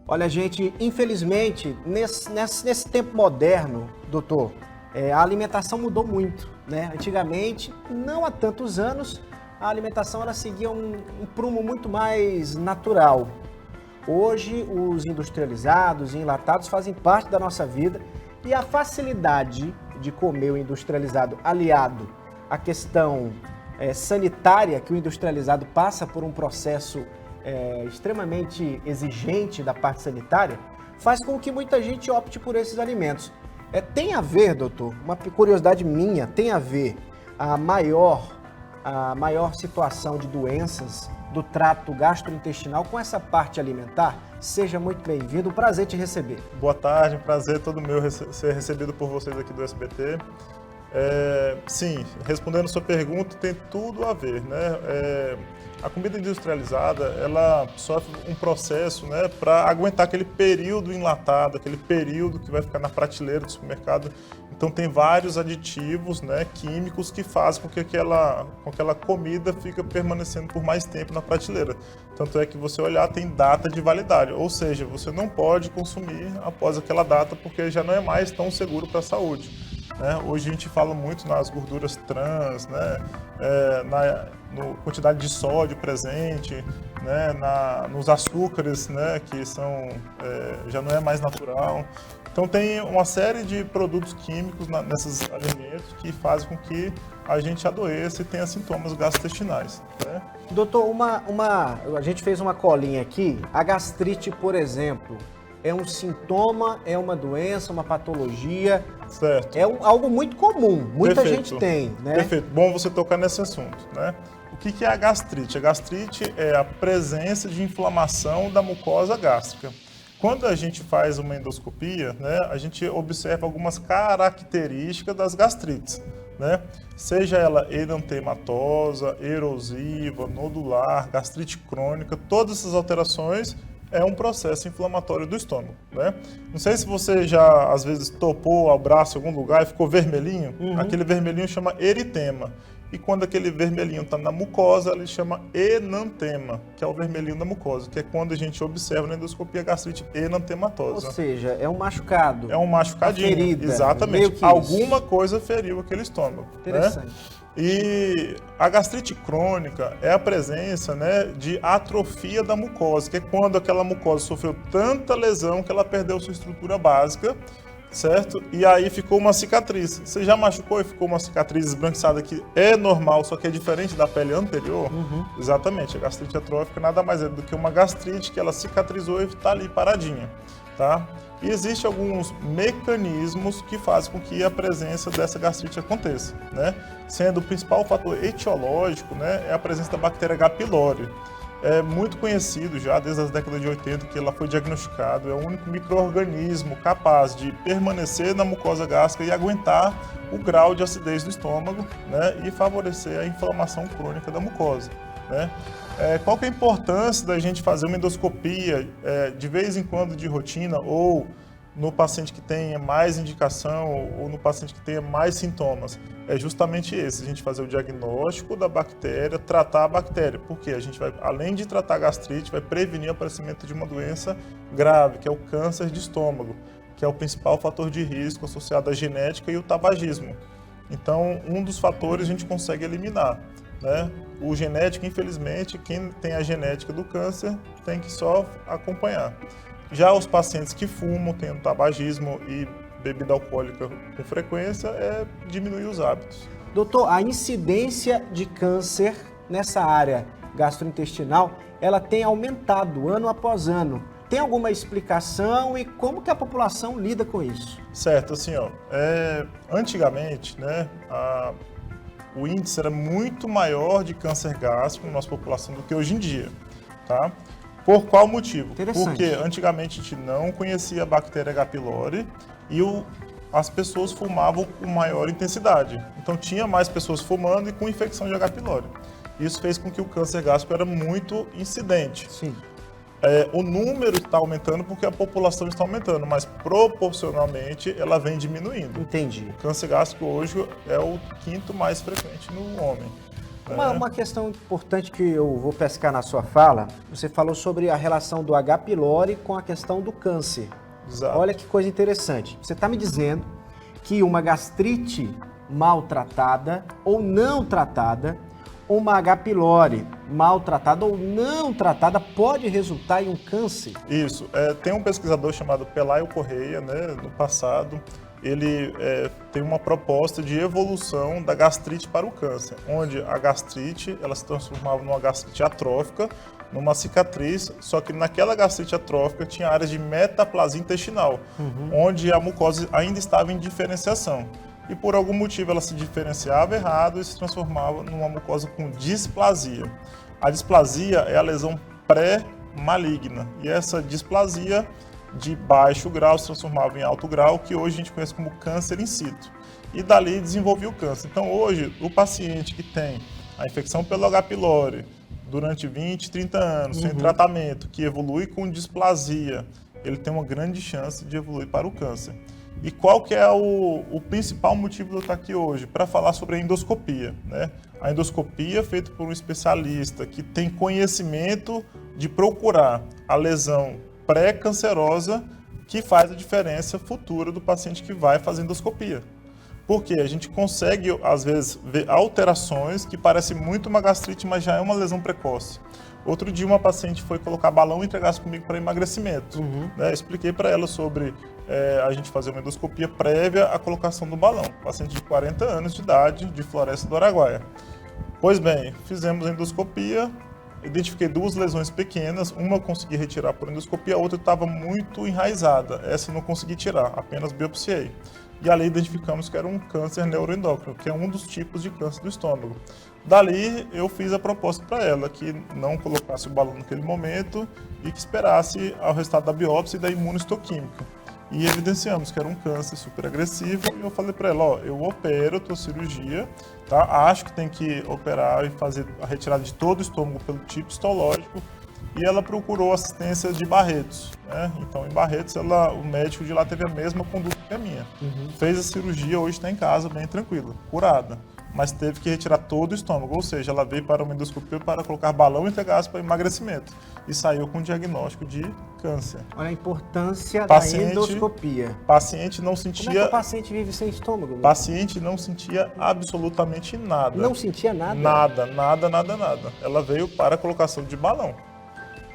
Olha, gente, infelizmente, nesse tempo moderno, doutor, a alimentação mudou muito, né? Antigamente, não há tantos anos, a alimentação ela seguia um prumo muito mais natural. Hoje, os industrializados e enlatados fazem parte da nossa vida e a facilidade de comer o industrializado aliado à questão sanitária, que o industrializado passa por um processo extremamente exigente da parte sanitária, faz com que muita gente opte por esses alimentos. Tem a ver, doutor, uma curiosidade minha, tem a ver a maior situação de doenças do trato gastrointestinal com essa parte alimentar? Seja muito bem-vindo, prazer te receber. Boa tarde, prazer todo meu ser recebido por vocês aqui do SBT. Sim, respondendo a sua pergunta, tem tudo a ver, né? A comida industrializada, ela sofre um processo, né, para aguentar aquele período enlatado, aquele período que vai ficar na prateleira do supermercado. Então tem vários aditivos, né, químicos que fazem com que aquela comida fique permanecendo por mais tempo na prateleira. Tanto é que você olhar, tem data de validade, ou seja, você não pode consumir após aquela data porque já não é mais tão seguro para a saúde. Hoje a gente fala muito nas gorduras trans, né, na quantidade de sódio presente, né, nos açúcares, né, que já não é mais natural. Então tem uma série de produtos químicos nesses alimentos que fazem com que a gente adoeça e tenha sintomas gastrointestinais, né? Doutor, a gente fez uma colinha aqui. A gastrite, por exemplo, é um sintoma, é uma doença, uma patologia? Certo. É algo muito comum, muita Perfeito. gente tem, né? Perfeito, bom você tocar nesse assunto, né? O que é a gastrite? A gastrite é a presença de inflamação da mucosa gástrica. Quando a gente faz uma endoscopia, né, a gente observa algumas características das gastrites, né? Seja ela edetematosa, erosiva, nodular, gastrite crônica, todas essas alterações é um processo inflamatório do estômago, né? Não sei se você já, às vezes, topou o braço em algum lugar e ficou vermelhinho. Aquele vermelhinho chama eritema. E quando aquele vermelhinho está na mucosa, ele chama enantema, que é o vermelhinho da mucosa, que é quando a gente observa na endoscopia a gastrite enatematosa. Ou seja, é um machucado. É um machucadinho. Uma ferida. Exatamente. Alguma coisa feriu aquele estômago. Interessante. Né? E a gastrite crônica é a presença, né, de atrofia da mucosa, que é quando aquela mucosa sofreu tanta lesão que ela perdeu sua estrutura básica, certo? E aí ficou uma cicatriz. Você já machucou e ficou uma cicatriz esbranquiçada que é normal, só que é diferente da pele anterior? Exatamente. A gastrite atrófica nada mais é do que uma gastrite que ela cicatrizou e está ali paradinha, tá? E existem alguns mecanismos que fazem com que a presença dessa gastrite aconteça, né? Sendo o principal fator etiológico, né, é a presença da bactéria H. pylori. É muito conhecido já desde as décadas de 80 que ela foi diagnosticado, é o único micro-organismo capaz de permanecer na mucosa gástrica e aguentar o grau de acidez do estômago, né, e favorecer a inflamação crônica da mucosa, né? Qual que é a importância da gente fazer uma endoscopia de vez em quando de rotina ou no paciente que tenha mais indicação ou no paciente que tenha mais sintomas? É justamente esse, a gente fazer o diagnóstico da bactéria, tratar a bactéria, porque a gente vai, além de tratar a gastrite, vai prevenir o aparecimento de uma doença grave, que é o câncer de estômago, que é o principal fator de risco associado à genética e o tabagismo. Então, um dos fatores a gente consegue eliminar, né? O genético, infelizmente, quem tem a genética do câncer tem que só acompanhar. Já os pacientes que fumam, têm o tabagismo e bebida alcoólica com frequência, diminuir os hábitos. Doutor, a incidência de câncer nessa área gastrointestinal, ela tem aumentado ano após ano. Tem alguma explicação e como que a população lida com isso? Certo, assim, antigamente, né, o índice era muito maior de câncer gástrico na nossa população do que hoje em dia, tá? Por qual motivo? Porque antigamente a gente não conhecia a bactéria H. pylori e as pessoas fumavam com maior intensidade. Então tinha mais pessoas fumando e com infecção de H. pylori. Isso fez com que o câncer gástrico era muito incidente. Sim. O número está aumentando porque a população está aumentando, mas proporcionalmente ela vem diminuindo. Entendi. O câncer gástrico hoje é o quinto mais frequente no homem. Uma questão importante que eu vou pescar na sua fala, você falou sobre a relação do H. pylori com a questão do câncer. Exato. Olha que coisa interessante. Você está me dizendo que uma gastrite maltratada ou não tratada, uma H. pylori maltratada ou não tratada pode resultar em um câncer? Isso. Tem um pesquisador chamado Pelayo Correia, né, no passado, ele tem uma proposta de evolução da gastrite para o câncer, onde a gastrite ela se transformava numa gastrite atrófica, numa cicatriz, só que naquela gastrite atrófica tinha áreas de metaplasia intestinal, onde a mucosa ainda estava em diferenciação. E por algum motivo ela se diferenciava errado e se transformava numa mucosa com displasia. A displasia é a lesão pré-maligna, e essa displasia de baixo grau se transformava em alto grau, que hoje a gente conhece como câncer in situ. E dali desenvolvia o câncer. Então hoje, o paciente que tem a infecção pelo H. pylori durante 20, 30 anos, sem tratamento, que evolui com displasia, ele tem uma grande chance de evoluir para o câncer. E qual que é o principal motivo de eu estar aqui hoje? Para falar sobre a endoscopia, né? A endoscopia feita por um especialista que tem conhecimento de procurar a lesão pré-cancerosa que faz a diferença futura do paciente que vai fazer endoscopia. Porque a gente consegue, às vezes, ver alterações que parecem muito uma gastrite, mas já é uma lesão precoce. Outro dia uma paciente foi colocar balão e entregasse comigo para emagrecimento. Né? Expliquei para ela sobre a gente fazer uma endoscopia prévia à colocação do balão. Paciente de 40 anos de idade, de Floresta do Araguaia. Pois bem, fizemos a endoscopia, identifiquei duas lesões pequenas, uma eu consegui retirar por endoscopia, a outra estava muito enraizada. Essa eu não consegui tirar, apenas biopsiei. E ali identificamos que era um câncer neuroendócrino, que é um dos tipos de câncer do estômago. Dali eu fiz a proposta para ela, que não colocasse o balão naquele momento e que esperasse ao resultado da biópsia e da imunohistoquímica. E evidenciamos que era um câncer super agressivo e eu falei para ela, ó, eu opero, tua cirurgia, tá? Acho que tem que operar e fazer a retirada de todo o estômago pelo tipo histológico. E ela procurou assistência de Barretos, né? Então, em Barretos, o médico de lá teve a mesma conduta que a minha. Fez a cirurgia, hoje está em casa, bem tranquila, curada. Mas teve que retirar todo o estômago, ou seja, ela veio para uma endoscopia para colocar balão integral para emagrecimento. E saiu com diagnóstico de câncer. Olha a importância da endoscopia. Paciente não sentia... Como é que o paciente vive sem estômago? Né? Paciente não sentia absolutamente nada. Não sentia nada? Nada. Ela veio para a colocação de balão.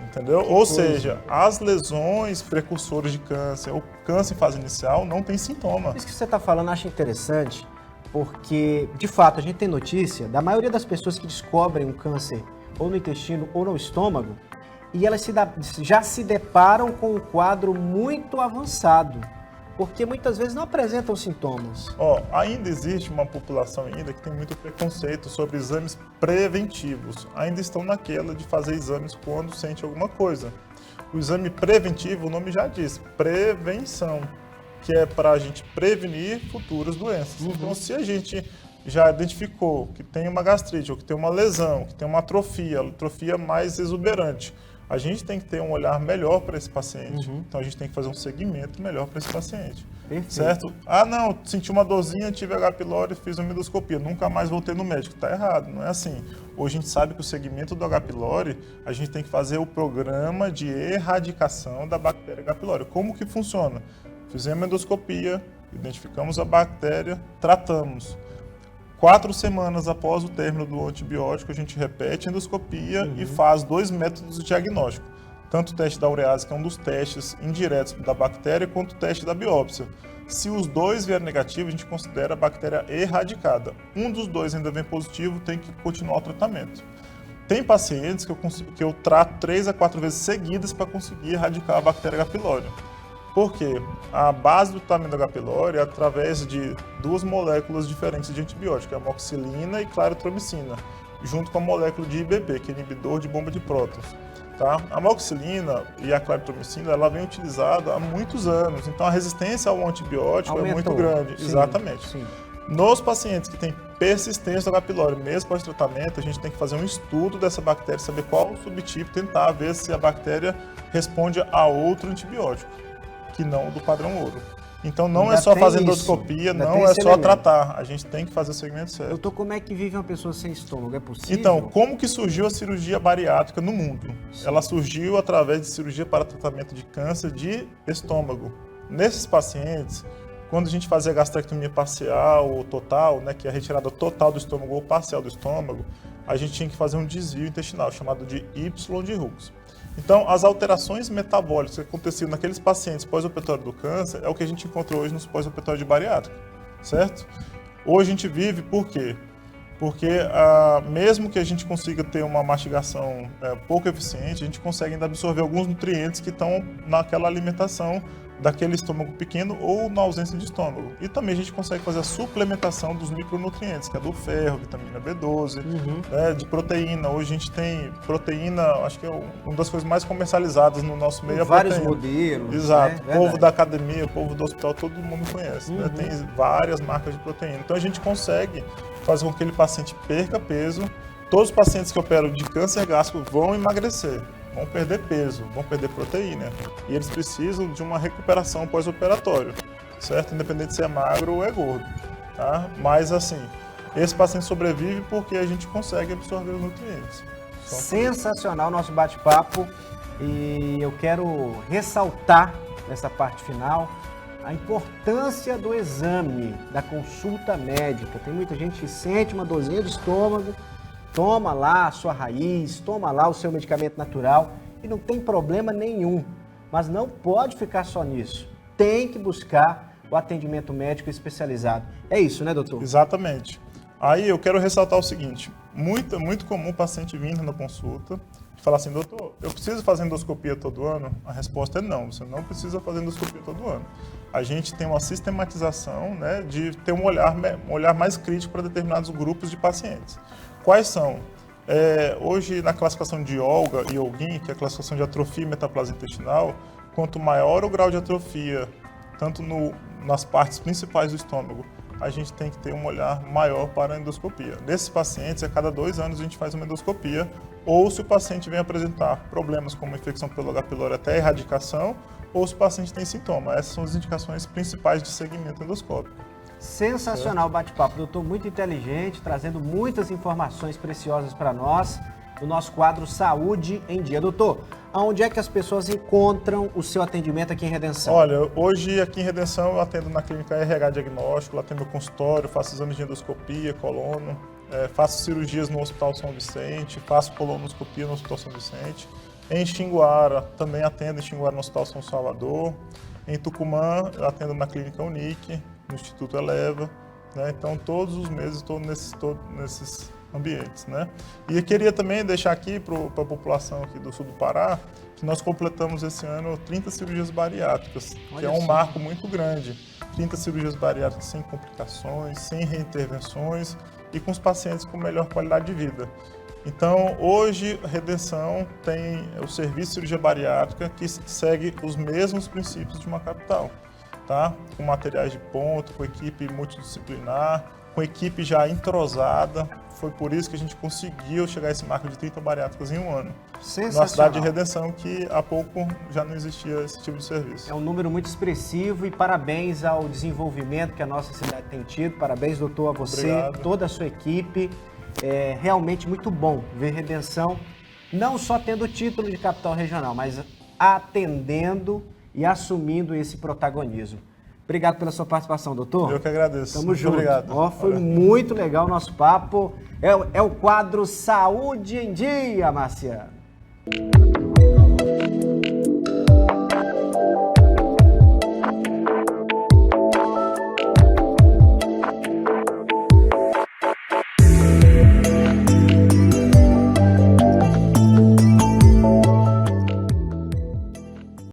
Entendeu? Ou seja, as lesões precursoras de câncer, o câncer em fase inicial, não tem sintoma. Isso que você está falando, eu acho interessante, porque, de fato, a gente tem notícia da maioria das pessoas que descobrem um câncer ou no intestino ou no estômago, e elas já se deparam com um quadro muito avançado, porque muitas vezes não apresentam sintomas. Ainda existe uma população ainda que tem muito preconceito sobre exames preventivos. Ainda estão naquela de fazer exames quando sente alguma coisa. O exame preventivo, o nome já diz, prevenção, que é para a gente prevenir futuras doenças. Então, se a gente já identificou que tem uma gastrite, ou que tem uma lesão, que tem uma atrofia mais exuberante, a gente tem que ter um olhar melhor para esse paciente. Então, a gente tem que fazer um segmento melhor para esse paciente. Perfeito. Certo? Ah, não, senti uma dorzinha, tive H. pylori, fiz uma endoscopia, nunca mais voltei no médico. Está errado, não é assim. Hoje a gente sabe que o segmento do H. pylori, a gente tem que fazer o programa de erradicação da bactéria H. pylori. Como que funciona? Fizemos a endoscopia, identificamos a bactéria, tratamos. 4 semanas após o término do antibiótico, a gente repete a endoscopia e faz 2 métodos de diagnóstico. Tanto o teste da urease, que é um dos testes indiretos da bactéria, quanto o teste da biópsia. Se os dois vierem negativos, a gente considera a bactéria erradicada. Um dos dois ainda vem positivo, tem que continuar o tratamento. Tem pacientes que eu trato 3 a 4 vezes seguidas para conseguir erradicar a bactéria H. pylori. Por quê? A base do tratamento da H. pylori é através de 2 moléculas diferentes de antibiótico, que é a amoxicilina e claritromicina, junto com a molécula de IBP, que é inibidor de bomba de prótons. Tá? A amoxicilina e a claritromicina, ela vem utilizada há muitos anos, então a resistência ao antibiótico é muito grande. Sim, exatamente. Sim. Nos pacientes que têm persistência do H. pylori, mesmo pós-tratamento, a gente tem que fazer um estudo dessa bactéria, saber qual o subtipo, tentar ver se a bactéria responde a outro antibiótico, que não do padrão ouro. Então não Ainda é só tem fazer isso. endoscopia, Ainda não tem é esse só elemento. tratar. A gente tem que fazer o segmento certo. Doutor, como é que vive uma pessoa sem estômago? É possível? Então, como que surgiu a cirurgia bariátrica no mundo? Ela surgiu através de cirurgia para tratamento de câncer de estômago. Nesses pacientes, quando a gente fazia gastrectomia parcial ou total, né, que é a retirada total do estômago ou parcial do estômago, a gente tinha que fazer um desvio intestinal, chamado de Y de Hughes. Então, as alterações metabólicas que aconteciam naqueles pacientes pós-operatório do câncer é o que a gente encontra hoje nos pós-operatórios de bariátrica, certo? Hoje a gente vive por quê? Porque mesmo que a gente consiga ter uma mastigação pouco eficiente, a gente consegue ainda absorver alguns nutrientes que estão naquela alimentação daquele estômago pequeno ou na ausência de estômago. E também a gente consegue fazer a suplementação dos micronutrientes, que é do ferro, vitamina B12, de proteína. Hoje a gente tem proteína, acho que é uma das coisas mais comercializadas no nosso meio. Vários proteína. modelos. Exato. Né? Povo da academia, povo do hospital, todo mundo conhece. Né? Tem várias marcas de proteína. Então a gente consegue fazer com que aquele paciente perca peso. Todos os pacientes que operam de câncer gástrico vão emagrecer, vão perder peso, vão perder proteína. E eles precisam de uma recuperação pós-operatório, certo? Independente se é magro ou é gordo, tá? Mas assim, esse paciente sobrevive porque a gente consegue absorver os nutrientes. Sensacional o nosso bate-papo e eu quero ressaltar nessa parte final a importância do exame, da consulta médica. Tem muita gente que sente uma dorzinha de estômago, toma lá a sua raiz, toma lá o seu medicamento natural e não tem problema nenhum. Mas não pode ficar só nisso. Tem que buscar o atendimento médico especializado. É isso, né, doutor? Exatamente. Aí eu quero ressaltar o seguinte, muito comum o paciente vindo na consulta e falar assim, doutor, eu preciso fazer endoscopia todo ano? A resposta é não, você não precisa fazer endoscopia todo ano. A gente tem uma sistematização, né, de ter um olhar mais crítico para determinados grupos de pacientes. Quais são? Hoje, na classificação de Olga e Olguin, que é a classificação de atrofia e metaplasia intestinal, quanto maior o grau de atrofia, tanto nas partes principais do estômago, a gente tem que ter um olhar maior para a endoscopia. Nesses pacientes, a cada 2 anos a gente faz uma endoscopia, ou se o paciente vem apresentar problemas como infecção pelo H. pylori até erradicação, ou se o paciente tem sintoma. Essas são as indicações principais de segmento endoscópico. Sensacional o bate-papo, doutor, muito inteligente, trazendo muitas informações preciosas para nós, no nosso quadro Saúde em Dia. Doutor, aonde é que as pessoas encontram o seu atendimento aqui em Redenção? Olha, hoje aqui em Redenção eu atendo na clínica RH Diagnóstico, lá tem meu consultório, faço exames de endoscopia, colono, faço cirurgias no Hospital São Vicente, faço colonoscopia no Hospital São Vicente. Em Xinguara, também atendo em Xinguara no Hospital São Salvador. Em Tucumã, eu atendo na Clínica Unique, no Instituto Eleva. Né? Então, todos os meses estou nesses ambientes. Né? E eu queria também deixar aqui para a população aqui do sul do Pará, que nós completamos esse ano 30 cirurgias bariátricas, que é um marco muito grande. 30 cirurgias bariátricas sem complicações, sem reintervenções e com os pacientes com melhor qualidade de vida. Então, hoje, Redenção tem o serviço de cirurgia bariátrica que segue os mesmos princípios de uma capital, tá? Com materiais de ponta, com equipe multidisciplinar, com equipe já entrosada. Foi por isso que a gente conseguiu chegar a esse marco de 30 bariátricas em um ano. Sensacional. Na cidade de Redenção, que há pouco já não existia esse tipo de serviço. É um número muito expressivo e parabéns ao desenvolvimento que a nossa cidade tem tido. Parabéns, doutor, a você, Obrigado. toda a sua equipe. É realmente muito bom ver Redenção não só tendo o título de capital regional, mas atendendo e assumindo esse protagonismo. Obrigado pela sua participação, doutor. Eu que agradeço. Tamo Muito junto. obrigado. Ó, foi muito legal o nosso papo. É o quadro Saúde em Dia, Marciano.